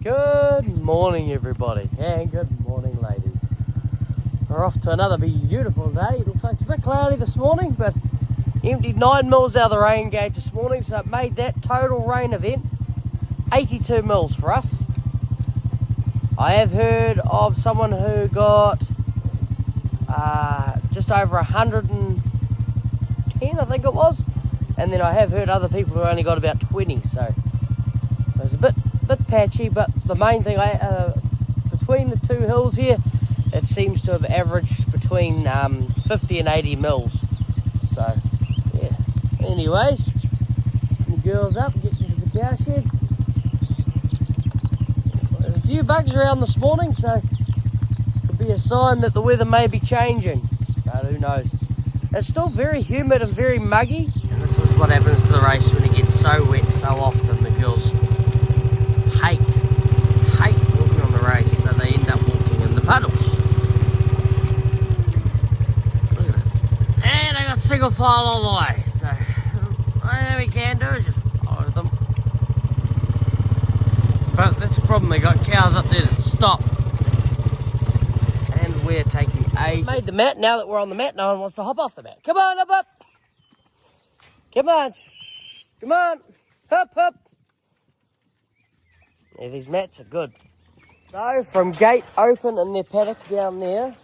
Good morning, everybody, and good morning, ladies. We're off to another beautiful day. It looks like it's a bit cloudy this morning, but emptied 9 mils out of the rain gauge this morning, so it made that total rain event 82 mils for us. I have heard of someone who got just over 110, I think it was, and then I have heard other people who only got about 20, so it was a bit patchy. But the main thing, between the two hills here, it seems to have averaged between 50 and 80 mils. So yeah, anyways, the girls up, get into the cow shed. There's a few bugs around this morning, so it could be a sign that the weather may be changing, but who knows. It's still very humid and very muggy, and this is what happens to the race when it gets so wet so often. The girls hate walking on the race, so they end up walking in the puddles. Look at it. And I got single file all the way, so all we can do is just follow them. But that's the problem, they got cows up there that stop, and we're taking ages. Made the mat. Now that we're on the mat, no one wants to hop off the mat. Come on, up. Come on, up. Yeah, these mats are good. So from gate open in their paddock down there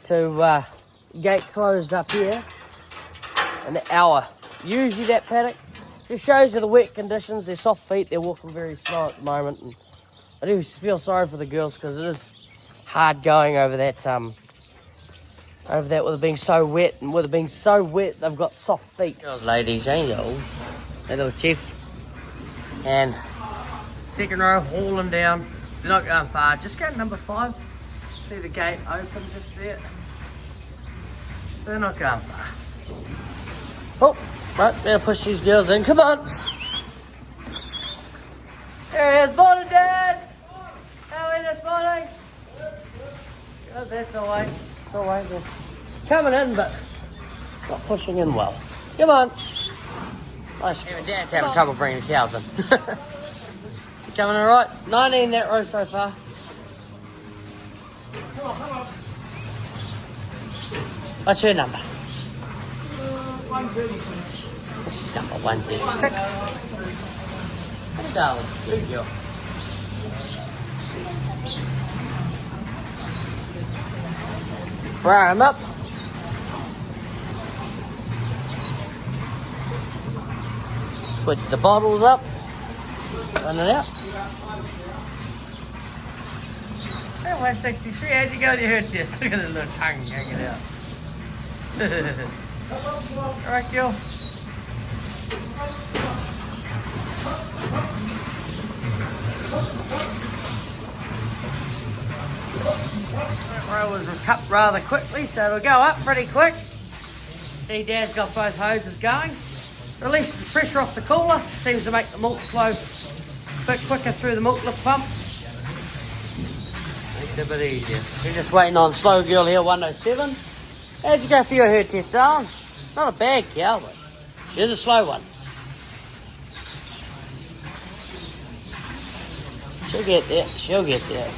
to gate closed up here, an hour. Usually that paddock just shows you the wet conditions. They're soft feet, they're walking very slow at the moment, and I do feel sorry for the girls because it is hard going over that with it being so wet, and with it being so wet they've got soft feet. Those ladies, ain't you? That little chief. And second row, hauling down. They're not going far. Just go to number 5. See the gate open just there. They're not going far. Oh, right, better push these girls in. Come on. There's morning, Dad. How are you this morning? Good, that's all right. It's all right. They're coming in, but not pushing in well. Come on. Nice. Even Dad's having trouble bringing the cows in. Coming all right? 19 that row so far. Come on. What's your number? 136. This is number 136. Hey, darling. Good girl. Fry them up. Switch the bottles up. Run it out. 163, how'd you go with your herd test? Look at the little tongue hanging out. Alright, girl. That row was cut rather quickly, so it'll go up pretty quick. See, Dad's got both hoses going. Release the pressure off the cooler. Seems to make the milk flow a bit quicker through the milk lift pump. Makes it a bit easier. We're just waiting on slow girl here, 107. How'd you go for your herd test, darling? Not a bad cow, but she's a slow one. She'll get there.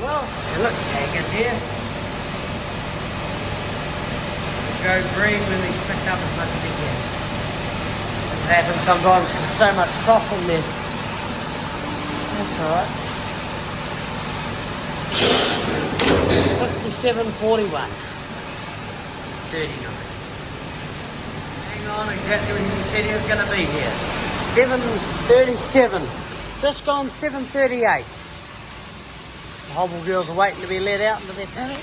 Well, look, Angus here. Go green when he's picked up as much as he can. This happens sometimes because there's so much froth in there. That's alright. 57.41. 39. Hang on, exactly when he said he was going to be here. 7:37. Just gone 7:38. The hobble girls are waiting to be let out into their paddock.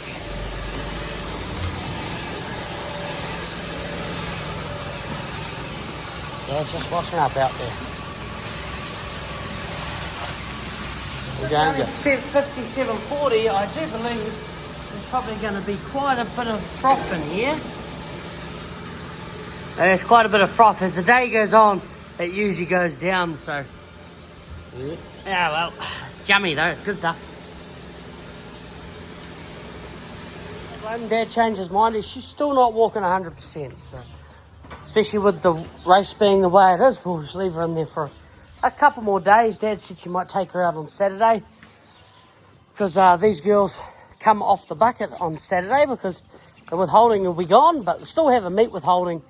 Yeah, it's just washing up out there. Going to 57.40, I do believe there's probably going to be quite a bit of froth in here. There's quite a bit of froth. As the day goes on, it usually goes down, so... Yeah, well, yummy though, it's good stuff. When Dad changed his mind, she's still not walking 100%, so... Especially with the race being the way it is, we'll just leave her in there for a couple more days. Dad said she might take her out on Saturday, because these girls come off the bucket on Saturday because the withholding will be gone, but they'll still have a meat withholding,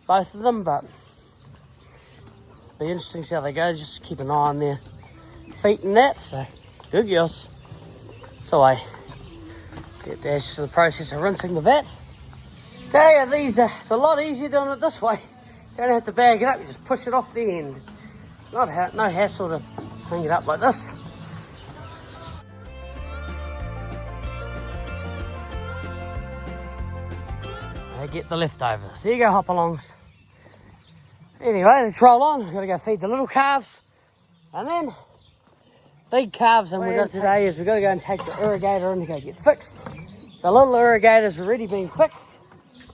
both of them, but it'll be interesting to see how they go. Just keep an eye on their feet and that, so good girls. So I get Dash to the process of rinsing the vat. Tell you, it's a lot easier doing it this way. Don't have to bag it up, you just push it off the end. It's not no hassle to hang it up like this. I get the leftovers. There you go, hop-alongs. Anyway, let's roll on. We've got to go feed the little calves. And then, big calves, and we've got today is we've got to go and take the irrigator in to go get fixed. The little irrigator's already been fixed.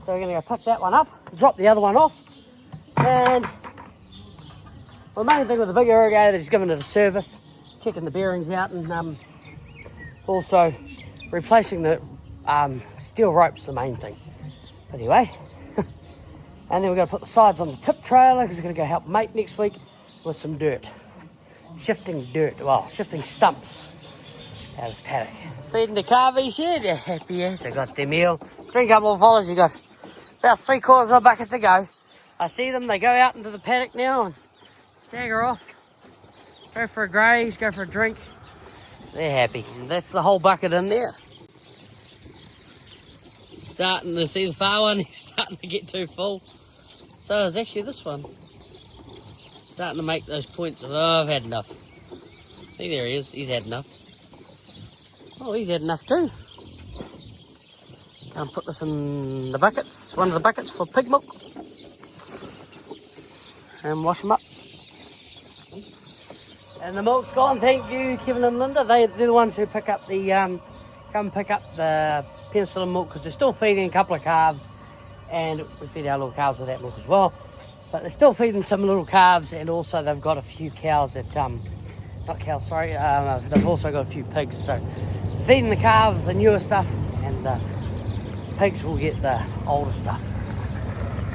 So we're going to go pick that one up, drop the other one off, and the main thing with the big irrigator is giving it a service, checking the bearings out, and also replacing the steel ropes, the main thing. Anyway, and then we're going to put the sides on the tip trailer because we're going to go help mate next week with some dirt. Shifting stumps out of his paddock. Feeding the calvies here, they're happy as they got their meal. Drink up all fellas, you got about 3/4 of a bucket to go. I see them, they go out into the paddock now and stagger off. Go for a graze, go for a drink. They're happy. And that's the whole bucket in there. Starting to see the far one, he's starting to get too full. So is actually this one. Starting to make those points of, oh, I've had enough. See, there he is, he's had enough. Oh, he's had enough too. Go and put this in the buckets, one of the buckets for pig milk. And wash them up. And the milk's gone, thank you, Kevin and Linda. They're the ones who pick up the, come pick up the penicillin milk because they're still feeding a couple of calves. And we feed our little calves with that milk as well. But they're still feeding some little calves, and also they've got a few cows that, not cows, sorry, they've also got a few pigs. So feeding the calves the newer stuff, and the pigs will get the older stuff.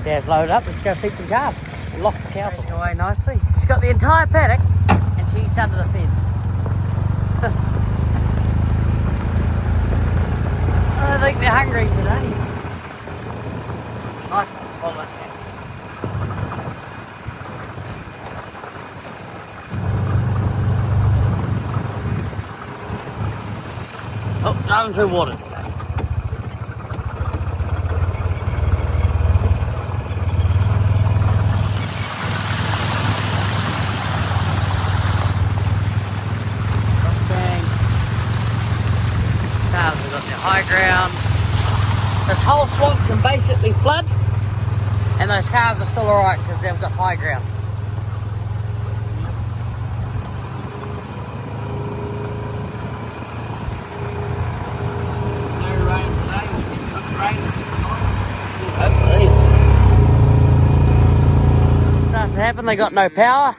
Dad's loaded up, let's go feed some calves and lock the cows away nicely. She's got the entire paddock and she eats under the fence. I don't think they're hungry today. Nice and full in there. Oh, driving through water today. Calves have got their high ground. This whole swamp can basically flood, and those calves are still alright because they've got high ground. Starts to happen, they got no power,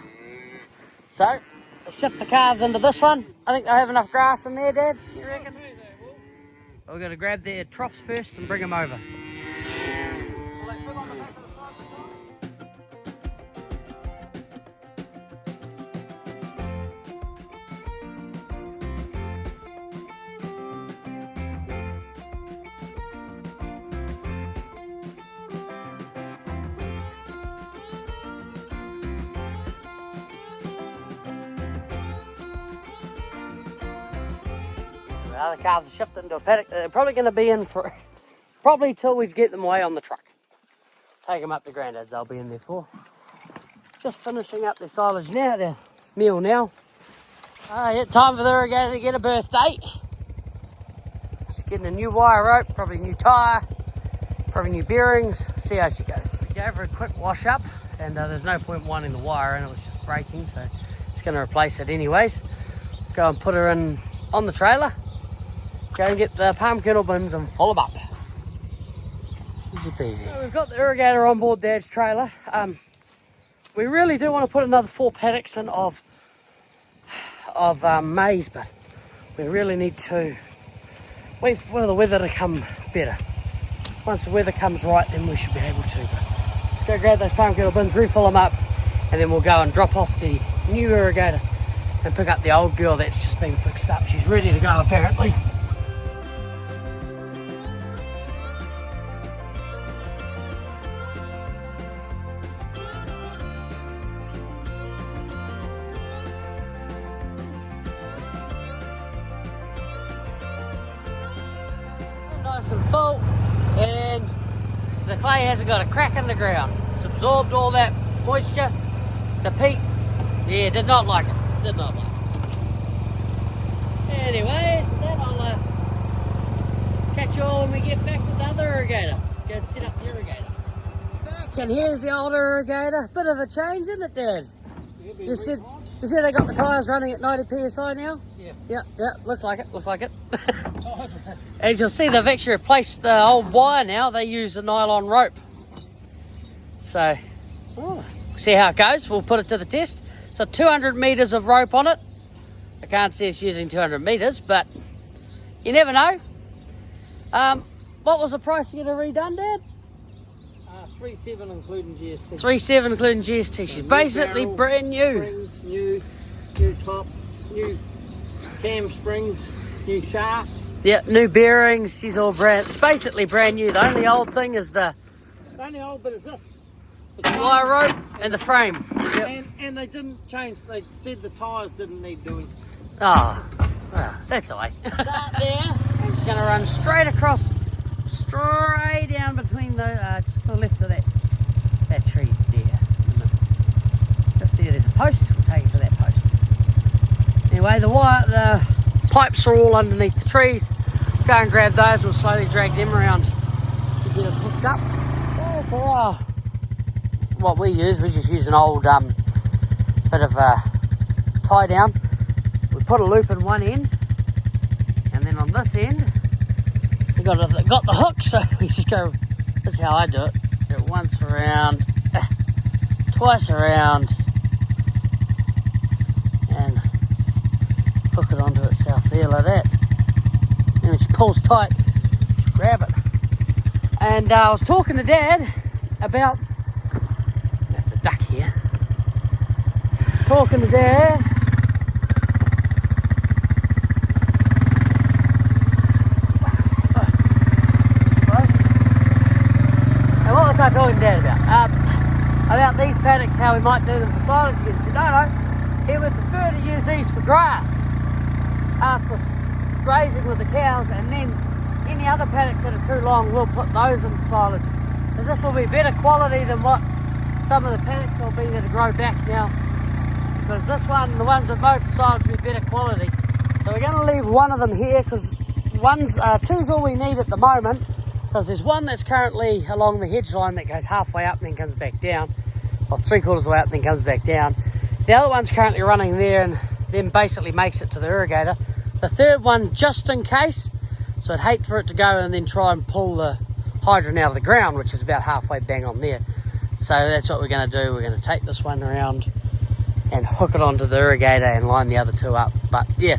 so they shift the calves into this one. I think they have enough grass in there, Dad, you reckon? We're going to grab their troughs first and bring them over. The other calves are shifted into a paddock. They're probably going to be in for probably till we get them away on the truck. Take them up to Grandad's, they'll be in there for. Just finishing up their silage now, their meal now. Yeah, time for the irrigator to get a birthday. She's getting a new wire rope, probably a new tyre, probably new bearings. See how she goes. We gave her a quick wash up, and there's no point winding the wire in, it was just breaking, so it's going to replace it anyways. go and put her in on the trailer. Go and get the palm kernel bins and fill them up. Easy peasy. So we've got the irrigator on board Dad's trailer. We really do want to put another 4 paddocks in of maize, but we really need to wait for the weather to come better. Once the weather comes right, then we should be able to. But let's go grab those palm kernel bins, refill them up, and then we'll go and drop off the new irrigator and pick up the old girl that's just been fixed up. She's ready to go apparently. Nice and full, and the clay hasn't got a crack in the ground. It's absorbed all that moisture. The peat, yeah, did not like it. Did not like it. Anyways, then I'll catch you all when we get back with the other irrigator. Go and set up the irrigator. And here's the old irrigator. Bit of a change, isn't it, Dad? You said they got the tyres running at 90 psi now? Yeah. Yeah, looks like it. As you'll see, they've actually replaced the old wire now. They use a nylon rope. So, see how it goes. We'll put it to the test. So 200 metres of rope on it. I can't see us using 200 metres, but you never know. What was the price to get it redone, Dad? 3.7 including GST. 3.7 including GST. She's basically barrel, brand new. Springs, new top, new cam springs, new shaft. Yeah, new bearings. She's all brand. It's basically brand new. The only old thing is the only old bit is this. wire rope and the frame. Yep. And they didn't change. They said the tyres didn't need doing. Oh, well, that's all right. Start there, and she's going to run straight across, straight down between the just to the left of that tree there. Just there's a post. We'll take it to that post. Anyway, the pipes are all underneath the trees. Go and grab those. We'll slowly drag them around to get it hooked up. Oh, what we just use an old bit of a tie down. We put a loop in one end, and then on this end we got the hook. So we just go. This is how I do it. Do it once around, twice around, and hook it onto itself there like that. And when she pulls tight, just grab it. And I was talking to Dad about. I have to duck here. Talking to Dad. And what was I talking to Dad about? About these paddocks, how we might do them for silage again. He said, no, he would prefer to use these for grass, for grazing with the cows, and then any other paddocks that are too long, we'll put those into silage. And this will be better quality than what some of the paddocks will be that are grow back now. Because this one, the ones that go for silage will be better quality. So we're going to leave one of them here because two's all we need at the moment. Because there's one that's currently along the hedge line that goes halfway up and then comes back down. Or 3/4 of the way up and then comes back down. The other one's currently running there and then basically makes it to the irrigator. The third one, just in case. So I'd hate for it to go and then try and pull the hydrant out of the ground, which is about halfway bang on there. So that's what we're going to do. We're going to take this one around and hook it onto the irrigator and line the other two up. But yeah,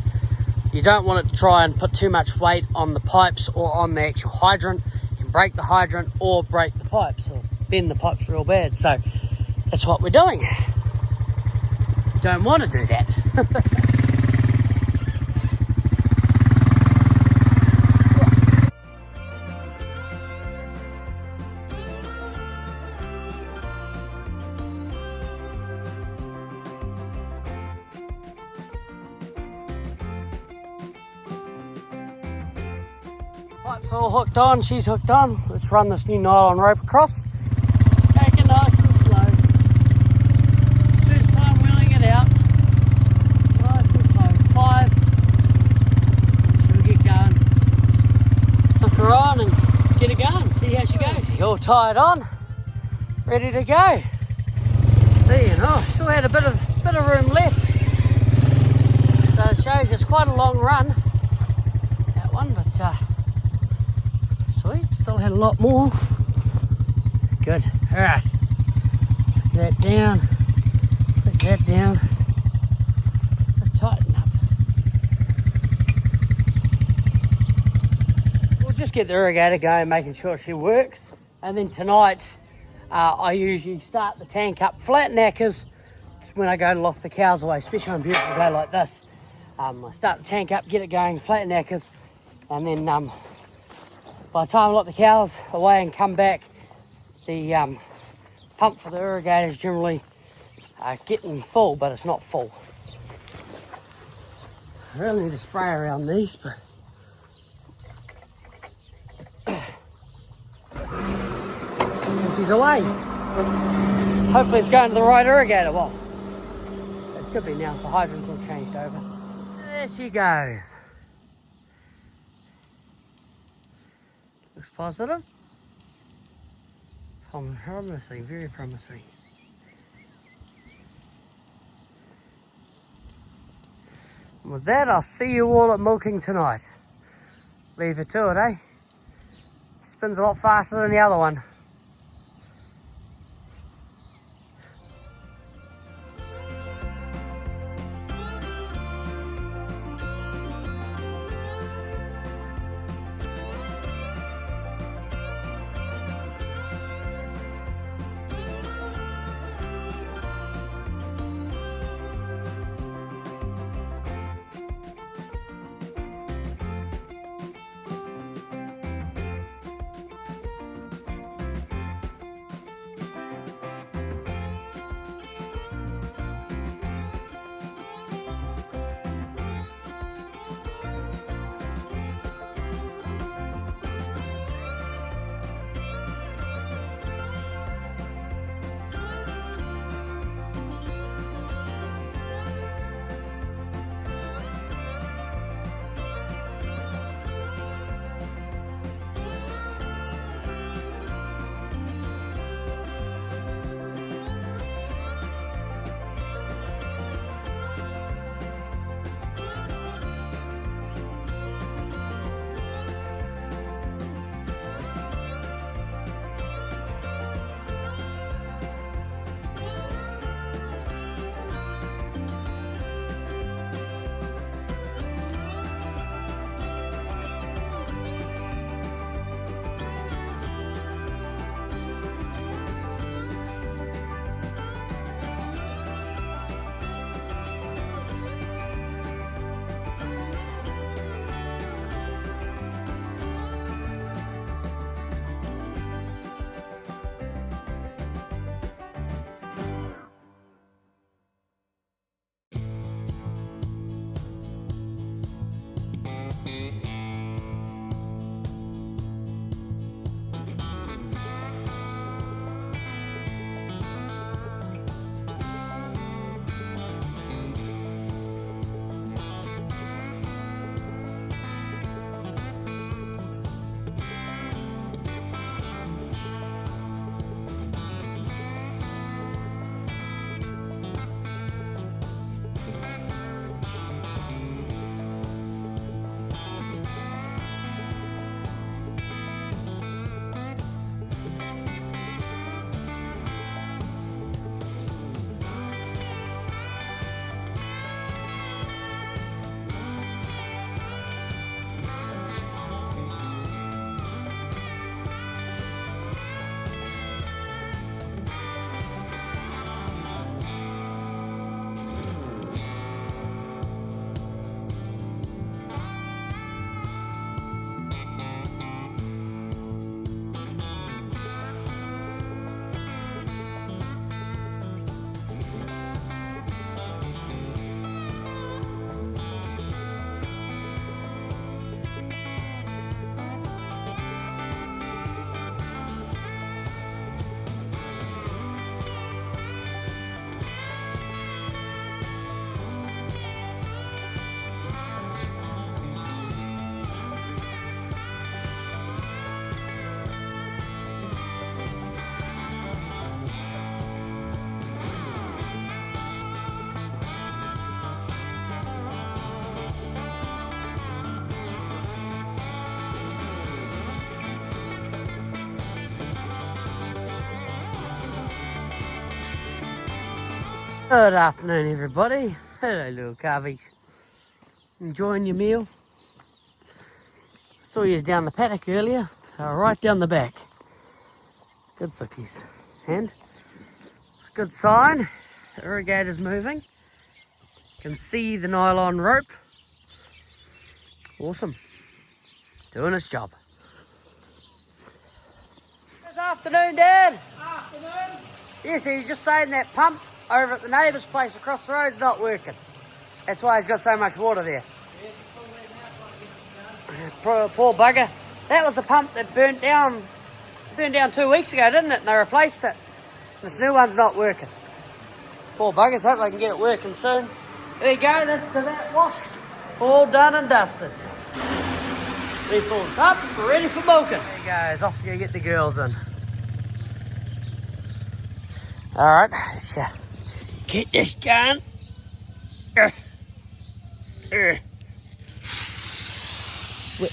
you don't want it to try and put too much weight on the pipes or on the actual hydrant. You can break the hydrant or break the pipes or bend the pipes real bad. So that's what we're doing. Don't want to do that. Pipe's all hooked on, she's hooked on. Let's run this new nylon rope across. Just take it nice and slow. First time wheeling it out. Nice and slow. 5. Should we get going? Hook her on and get it going. See how she goes. She's all tied on. Ready to go. Let's see, and still had a bit of room left. So Dozer. It's quite a long run, that one, but sweet. Still had a lot more. Good. All right. Put that down. Put that down. Tighten up. We'll just get the irrigator going, making sure she works. And then tonight, I usually start the tank up flat knackers when I go to loft the cows away, especially on a beautiful day like this. I start the tank up, get it going, flat knackers, and then by the time I lock the cows away and come back, the pump for the irrigator is generally getting full, but it's not full. I really need to spray around these, but she's away. Hopefully it's going to the right irrigator. Well, it should be now. The hydrant's all changed over. There she goes. Looks positive. Promising, very promising. And with that, I'll see you all at milking tonight. Leave her to it, eh? Spins a lot faster than the other one. Good afternoon, everybody. Hello, little calvies. Enjoying your meal? Saw you down the paddock earlier, right down the back. Good sookies. And it's a good sign. The irrigator's moving. Can see the nylon rope. Awesome. Doing its job. Good afternoon, Dad. Afternoon. Yes, he was just saying that pump over at the neighbour's place across the road's not working. That's why he's got so much water there. Poor bugger. That was the pump that burnt down 2 weeks ago, didn't it? And they replaced it. This new one's not working. Poor buggers, hope they can get it working soon. There you go, that's the vat washed. All done and dusted. Refilled up, we're ready for milking. There you go, off you get the girls in. Alright, let's get this going. Wet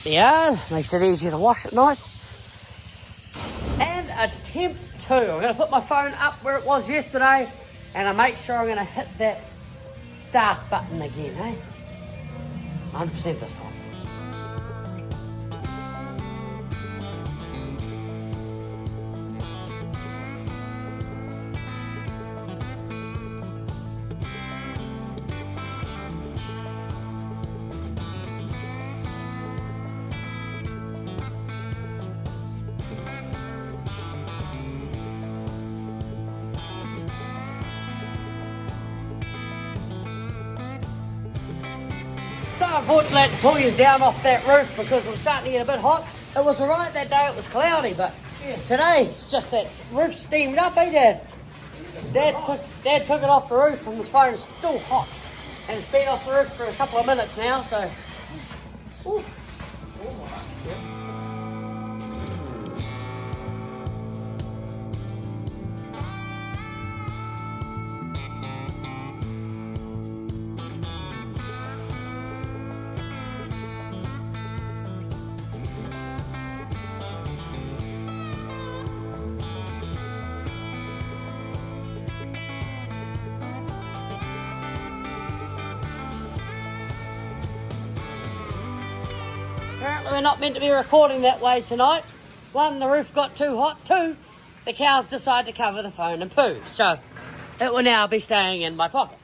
the yard, makes it easier to wash at night. And attempt 2. I'm going to put my phone up where it was yesterday, and I make sure I'm going to hit that start button again, eh? 100% this time. So unfortunately I had to pull you down off that roof because it was starting to get a bit hot. It was alright that day, it was cloudy, but today it's just that roof steamed up, eh Dad? Dad took it off the roof and his phone is still hot. And it's been off the roof for a couple of minutes now, so... Ooh. Apparently we're not meant to be recording that way tonight. 1, the roof got too hot. 2, the cows decided to cover the phone and poo. So it will now be staying in my pocket.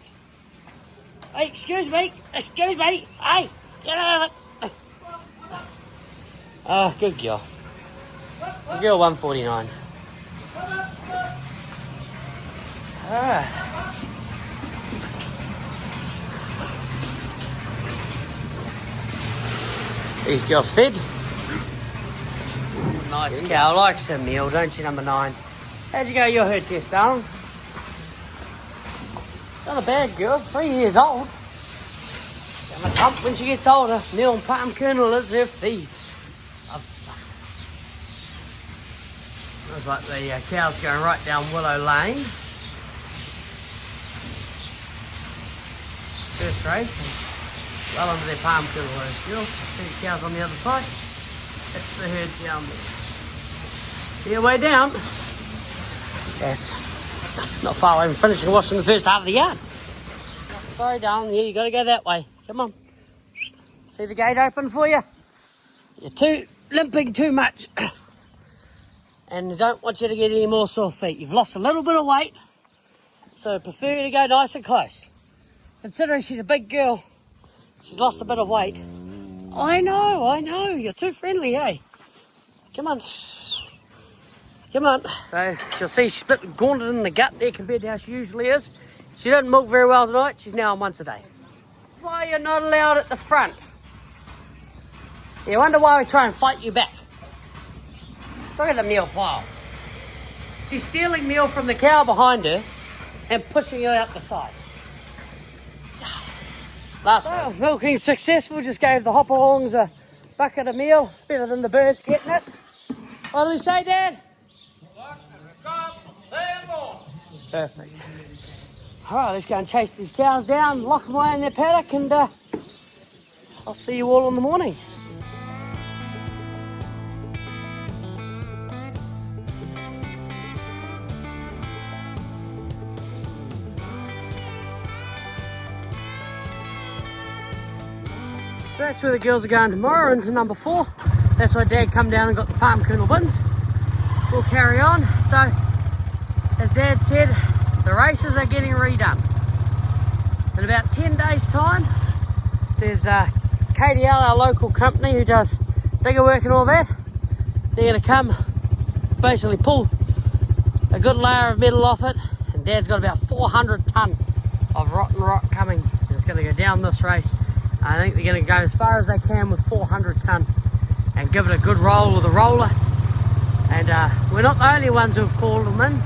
Hey, excuse me. Hey, get out of it. Oh, good girl. Good girl 149. Alright. These girls fed. Nice cow, likes the meal, don't you, number 9? How'd you go your herd test, darling? Not a bad girl, 3 years old. Gonna pump when she gets older. Meal and palm kernel is her feed. Looks like the cow's going right down Willow Lane. First race. Well under their palm kernel, those girls. See the cows on the other side. That's the herd down there. Yeah, way down. Yes. Not far away from finishing washing the first half of the yard. Sorry, darling. Yeah, you got to go that way. Come on. See the gate open for you? You're limping too much. And I don't want you to get any more sore feet. You've lost a little bit of weight, so I prefer you to go nice and close. Considering she's a big girl, she's lost a bit of weight. I know. You're too friendly, eh? Come on. Come on. So she'll see she's a bit gaunted in the gut there compared to how she usually is. She didn't milk very well tonight. She's now on once a day. Why you're not allowed at the front? You wonder why we try and fight you back. Look at the meal pile. She's stealing meal from the cow behind her and pushing it out the side. Last one. Milking successful, just gave the hopalongs a bucket of meal. Better than the birds getting it. What do we say, Dad? Perfect. Alright, let's go and chase these cows down, lock them away in their paddock, and I'll see you all in the morning. So that's where the girls are going tomorrow, into number 4. That's why Dad come down and got the palm kernel bins. We'll carry on. So, as Dad said, the races are getting redone. In about 10 days' time, there's KDL, our local company who does digger work and all that. They're going to come, basically pull a good layer of metal off it, and Dad's got about 400 tonne of rotten rock coming. It's going to go down this race. I think they're going to go as far as they can with 400 tonne and give it a good roll with a roller. And we're not the only ones who've called them in.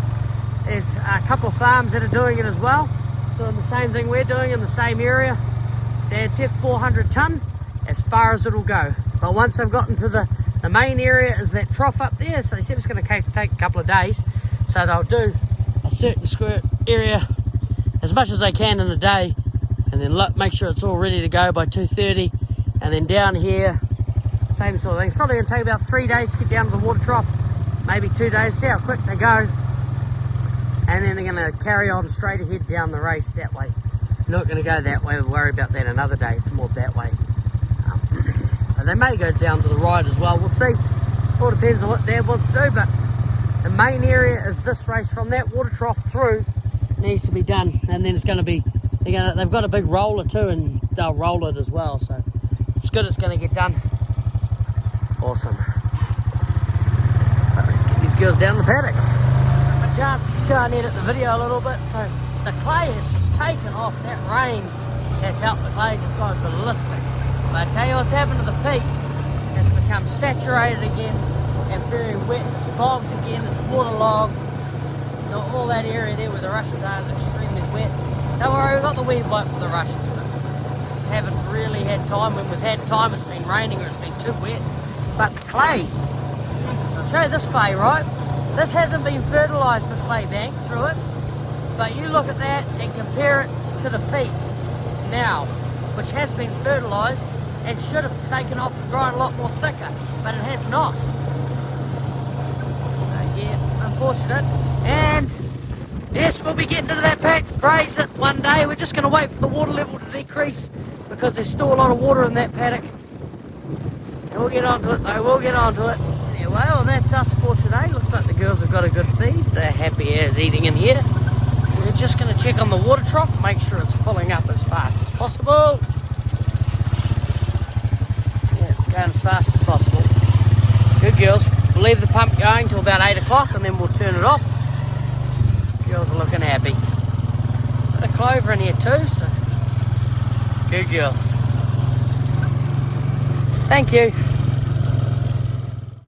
There's a couple of farms that are doing it as well, doing the same thing we're doing in the same area. Dad said 400 tonne as far as it'll go. But once they've gotten to the main area is that trough up there, so they said it's going to take a couple of days. So they'll do a certain square area as much as they can in a day, and then make sure it's all ready to go by 2:30. And then down here, same sort of thing. It's probably going to take about 3 days to get down to the water trough, maybe 2 days, see how quick they go. And then they're going to carry on straight ahead down the race that way. Not going to go that way, we'll worry about that another day. It's more that way. And they may go down to the right as well, we'll see. All depends on what Dad wants to do, but the main area is this race from that water trough through needs to be done. And then it's going to be, they've got a big roller too, and they'll roll it as well. So it's good, it's going to get done. Awesome. Let's get these girls down the paddock. A chance to go and edit the video a little bit. So the clay has just taken off. That rain has helped the clay just go ballistic. But I tell you what's happened to the peat. It's become saturated again and very wet. It's bogged again. It's waterlogged. So all that area there where the rushes are is extremely wet. Don't worry, we've got the weed wipe for the rushes. But just haven't really had time. When we've had time, it's been raining or it's been too wet. But the clay, so I'll show you this clay, right? This hasn't been fertilised, this clay bank through it. But you look at that and compare it to the peat now, which has been fertilised and should have taken off and grown a lot more thicker, but it has not. So yeah, unfortunate. And yes, we'll be getting into that paddock to graze it one day. We're just going to wait for the water level to decrease because there's still a lot of water in that paddock. And we'll get onto it though, we'll get onto it. Anyway, well that's us for today. Looks like the girls have got a good feed. They're happy as eating in here. We're just going to check on the water trough, make sure it's filling up as fast as possible. Yeah, it's going as fast as possible. Good girls. We'll leave the pump going till about 8 o'clock and then we'll turn it off. Girls are looking happy. Bit of clover in here too, so good girls. Thank you.